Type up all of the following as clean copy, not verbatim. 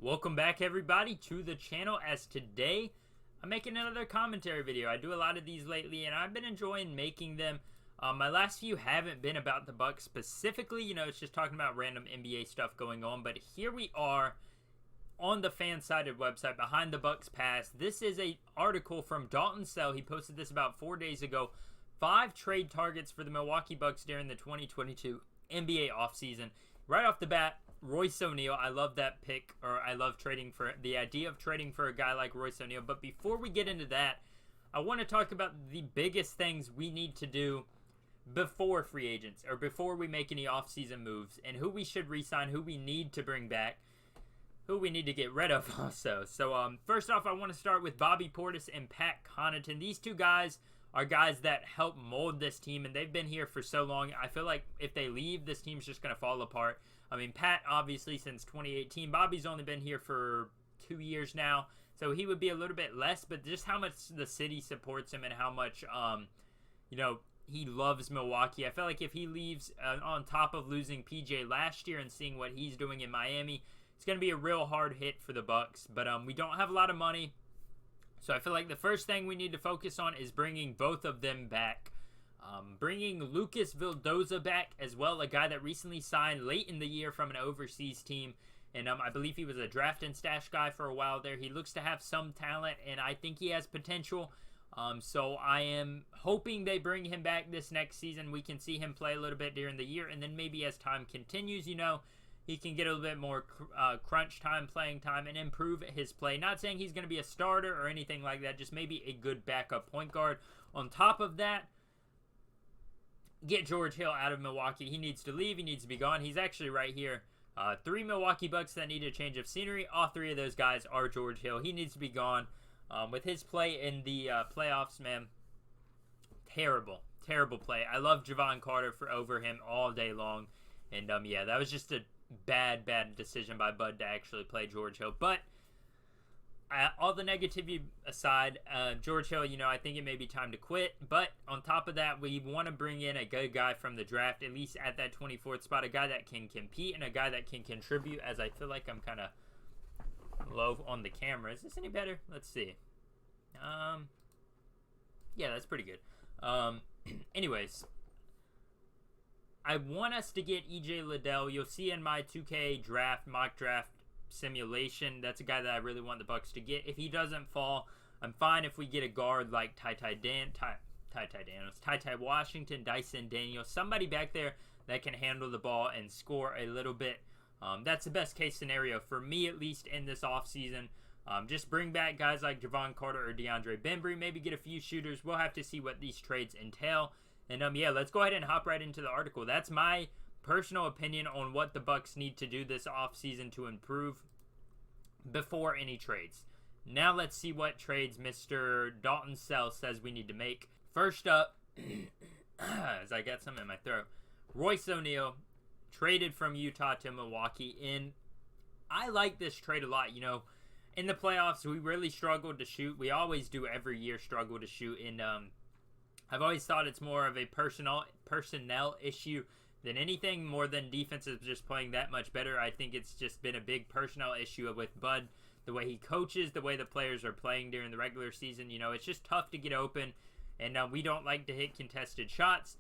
Welcome back everybody to the channel, as today I'm making another commentary video. I do a lot of these lately and I've been enjoying making them. My last few haven't been about the Bucks specifically, it's just talking about random NBA stuff going on, but here we are on the fan-sided website behind the Bucks Pass. This is an article from Dalton Sell. He posted this about 4 days ago. 5 trade targets for the Milwaukee Bucks during the 2022 NBA offseason. Right off the bat, Royce O'Neal. I love that pick, or I love the idea of trading for a guy like Royce O'Neal. But before we get into that, I want to talk about the biggest things we need to do before free agents, or before we make any offseason moves, and who we should re-sign, who we need to bring back, who we need to get rid of also. So first off, I want to start with Bobby Portis and Pat Connaughton. These two guys are guys that help mold this team, and they've been here for so long. I feel like if they leave, this team's just going to fall apart. I mean, Pat, obviously, since 2018. Bobby's only been here for 2 years now, so he would be a little bit less, but just how much the city supports him and how much, he loves Milwaukee. I feel like if he leaves, on top of losing PJ last year and seeing what he's doing in Miami, it's going to be a real hard hit for the Bucks. But we don't have a lot of money, so I feel like the first thing we need to focus on is bringing both of them back. Bringing Lucas Vildosa back as well, a guy that recently signed late in the year from an overseas team. And I believe he was a draft and stash guy for a while there. He looks to have some talent, and I think he has potential. So I am hoping they bring him back this next season. We can see him play a little bit during the year, and then maybe as time continues, he can get a little bit more crunch time, playing time, and improve his play. Not saying he's going to be a starter or anything like that, just maybe a good backup point guard. On top of that, get George Hill out of Milwaukee. He needs to leave. He needs to be gone. He's actually right here. 3 Milwaukee Bucks that need a change of scenery. All 3 of those guys are George Hill. He needs to be gone. With his play in the playoffs, man, terrible play. I love Javon Carter over him all day long. And, yeah, that was just a bad decision by Bud to actually play George Hill. But all the negativity aside, George Hill, I think it may be time to quit. But on top of that, we want to bring in a good guy from the draft, at least at that 24th spot, a guy that can compete and a guy that can contribute, as I feel like I'm kind of low on the camera. Is this any better? Let's see. Yeah, that's pretty good. Anyways, I want us to get EJ Liddell. You'll see in my 2K mock draft simulation, that's a guy that I really want the Bucks to get. If he doesn't fall, I'm fine if we get a guard like Ty Washington, Dyson Daniels, somebody back there that can handle the ball and score a little bit. That's the best case scenario for me, at least in this offseason. Just bring back guys like Javon Carter or DeAndre Bembry, maybe get a few shooters. We'll have to see what these trades entail. And yeah, let's go ahead and hop right into the article. That's my personal opinion on what the Bucks need to do this offseason to improve before any trades. Now let's see what trades Mr. Dalton Sell says we need to make. First up, as I got some in my throat, Royce O'Neal traded from Utah to Milwaukee. And I like this trade a lot. In the playoffs, we really struggled to shoot. We always do every year, struggle to shoot. And I've always thought it's more of a personnel issue than anything, more than defense is just playing that much better. I think it's just been a big personnel issue with Bud, the way he coaches, the way the players are playing during the regular season. It's just tough to get open, and we don't like to hit contested shots.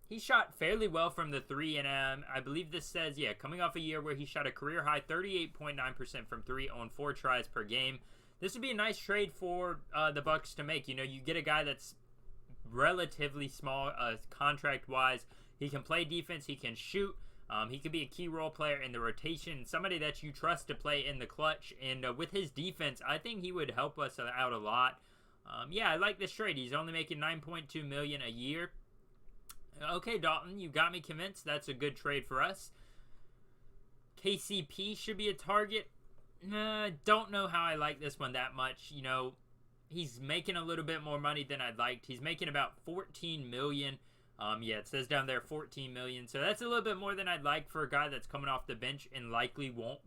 He shot fairly well from the 3, and I believe this says, coming off a year where he shot a career-high 38.9% from 3 on 4 tries per game. This would be a nice trade for the Bucks to make. You get a guy that's relatively small contract-wise. He can play defense. He can shoot. He could be a key role player in the rotation. Somebody that you trust to play in the clutch. And with his defense, I think he would help us out a lot. Yeah, I like this trade. He's only making $9.2 million a year. Okay, Dalton, you got me convinced. That's a good trade for us. KCP should be a target. Don't know how I like this one that much. He's making a little bit more money than I'd liked. He's making about $14 million. Yeah, it says down there $14 million. So that's a little bit more than I'd like for a guy that's coming off the bench and likely won't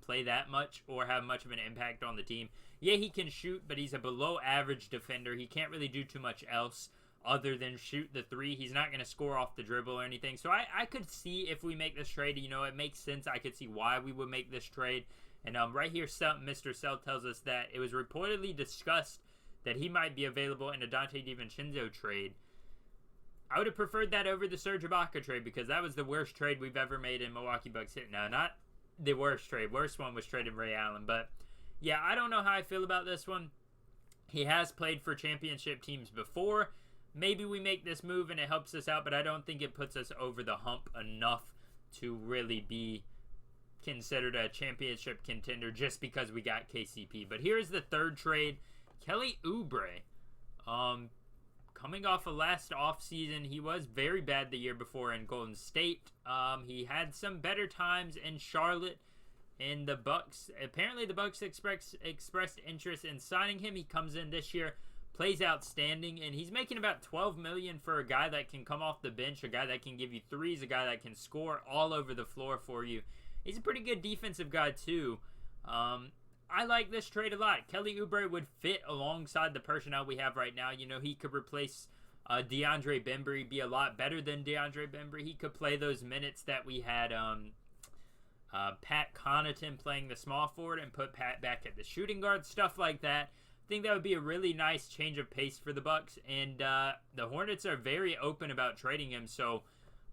play that much or have much of an impact on the team. Yeah, he can shoot, but he's a below average defender. He can't really do too much else other than shoot the 3. He's not going to score off the dribble or anything. So I could see if we make this trade, it makes sense. I could see why we would make this trade. And right here, Mr. Sell tells us that it was reportedly discussed that he might be available in a Dante DiVincenzo trade. I would have preferred that over the Serge Ibaka trade because that was the worst trade we've ever made in Milwaukee Bucks history. No, not the worst trade. Worst one was trading Ray Allen. But, yeah, I don't know how I feel about this one. He has played for championship teams before. Maybe we make this move and it helps us out, but I don't think it puts us over the hump enough to really be considered a championship contender just because we got KCP. But here's the third trade. Kelly Oubre. Coming off of last offseason, he was very bad the year before in Golden State. He had some better times in Charlotte. And the Bucks, apparently the Bucks expressed interest in signing him. He comes in this year, plays outstanding, and he's making about $12 million for a guy that can come off the bench, a guy that can give you threes, a guy that can score all over the floor for you. He's a pretty good defensive guy too. I like this trade a lot. Kelly Oubre would fit alongside the personnel we have right now. You know, he could replace DeAndre Bembry, be a lot better than DeAndre Bembry. He could play those minutes that we had Pat Connaughton playing the small forward and put Pat back at the shooting guard, stuff like that. I think that would be a really nice change of pace for the Bucks, and the Hornets are very open about trading him, so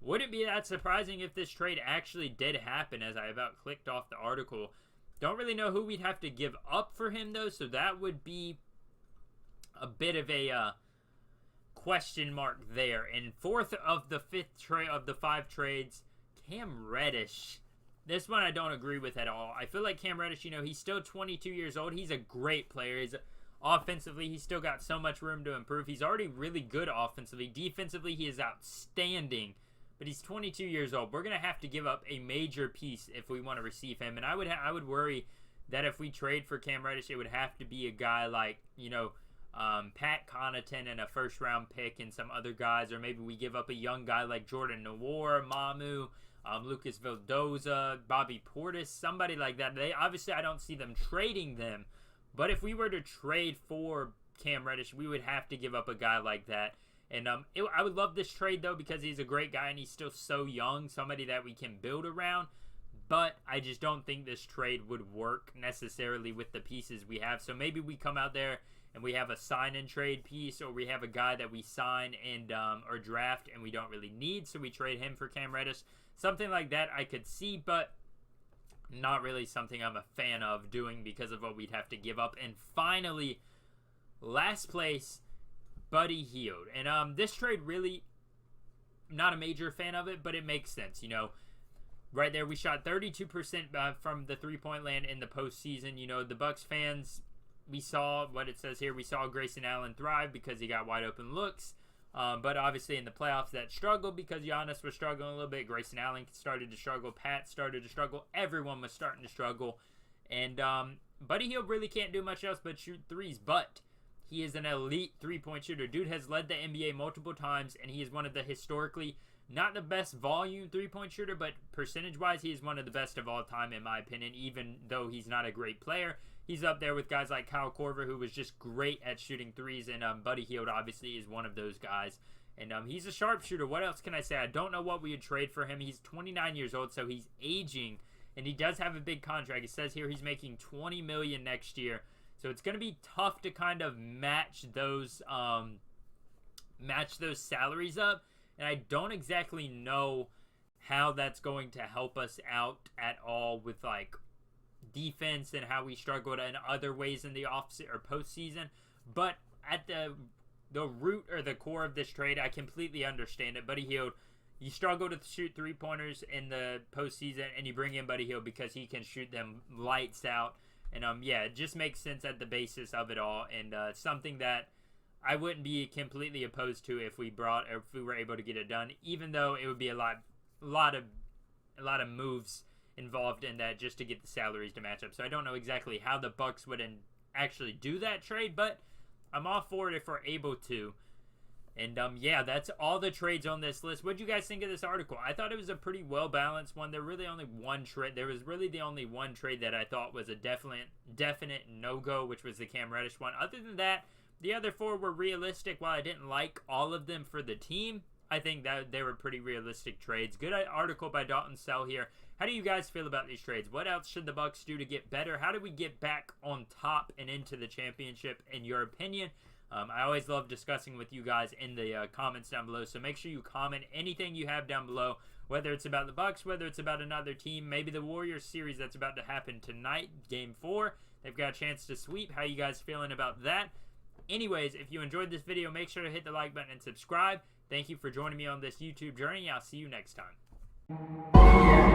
wouldn't be that surprising if this trade actually did happen, as I about clicked off the article. Don't really know who we'd have to give up for him, though, so that would be a bit of a question mark there. And fourth of the five trades, Cam Reddish. This one I don't agree with at all. I feel like Cam Reddish, you know, he's still 22 years old. He's a great player. Offensively, he's still got so much room to improve. He's already really good offensively. Defensively, he is outstanding. But he's 22 years old. We're going to have to give up a major piece if we want to receive him. And I would worry that if we trade for Cam Reddish, it would have to be a guy like, you know, Pat Connaughton and a first-round pick and some other guys. Or maybe we give up a young guy like Jordan Nwora, Mamu, Lucas Vildosa, Bobby Portis, somebody like that. Obviously, I don't see them trading them. But if we were to trade for Cam Reddish, we would have to give up a guy like that. And I would love this trade, though, because he's a great guy and he's still so young, somebody that we can build around. But I just don't think this trade would work necessarily with the pieces we have. So maybe we come out there and we have a sign-and-trade piece, or we have a guy that we sign and or draft and we don't really need, so we trade him for Cam Reddish. Something like that I could see, but not really something I'm a fan of doing because of what we'd have to give up. And finally, last place, Buddy Hield. And this trade, really not a major fan of it, but it makes sense. You know, right there we shot 32% from the three-point land in the postseason. You know, the Bucks fans, we saw what it says here. We saw Grayson Allen thrive because he got wide open looks. But obviously in the playoffs that struggled because Giannis was struggling a little bit. Grayson Allen started to struggle. Pat started to struggle. Everyone was starting to struggle. And Buddy Hield really can't do much else but shoot threes. But he is an elite three-point shooter. Dude has led the NBA multiple times, and he is one of the historically, not the best volume three-point shooter, but percentage-wise, he is one of the best of all time, in my opinion, even though he's not a great player. He's up there with guys like Kyle Korver, who was just great at shooting threes, and Buddy Hield obviously is one of those guys. And he's a sharpshooter. What else can I say? I don't know what we would trade for him. He's 29 years old, so he's aging, and he does have a big contract. It says here he's making $20 million next year. So it's going to be tough to kind of match those salaries up. And I don't exactly know how that's going to help us out at all with, like, defense and how we struggled in other ways in the or postseason. But at the root or the core of this trade, I completely understand it. Buddy Hield, you struggle to shoot three-pointers in the postseason, and you bring in Buddy Hield because he can shoot them lights out. And, yeah, it just makes sense at the basis of it all. And something that I wouldn't be completely opposed to if we were able to get it done, even though it would be a lot of moves involved in that just to get the salaries to match up. So I don't know exactly how the Bucks would actually do that trade, but I'm all for it if we're able to. And, yeah, that's all the trades on this list. What did you guys think of this article? I thought it was a pretty well-balanced one. There was really the only one trade that I thought was a definite no-go, which was the Cam Reddish one. Other than that, the other four were realistic. While I didn't like all of them for the team, I think that they were pretty realistic trades. Good article by Dalton Sell here. How do you guys feel about these trades? What else should the Bucks do to get better? How do we get back on top and into the championship, in your opinion? I always love discussing with you guys in the comments down below, so make sure you comment anything you have down below, whether it's about the Bucks, whether it's about another team, maybe the Warriors series that's about to happen tonight, Game 4. They've got a chance to sweep. How you guys feeling about that? Anyways, if you enjoyed this video, make sure to hit the like button and subscribe. Thank you for joining me on this YouTube journey. I'll see you next time.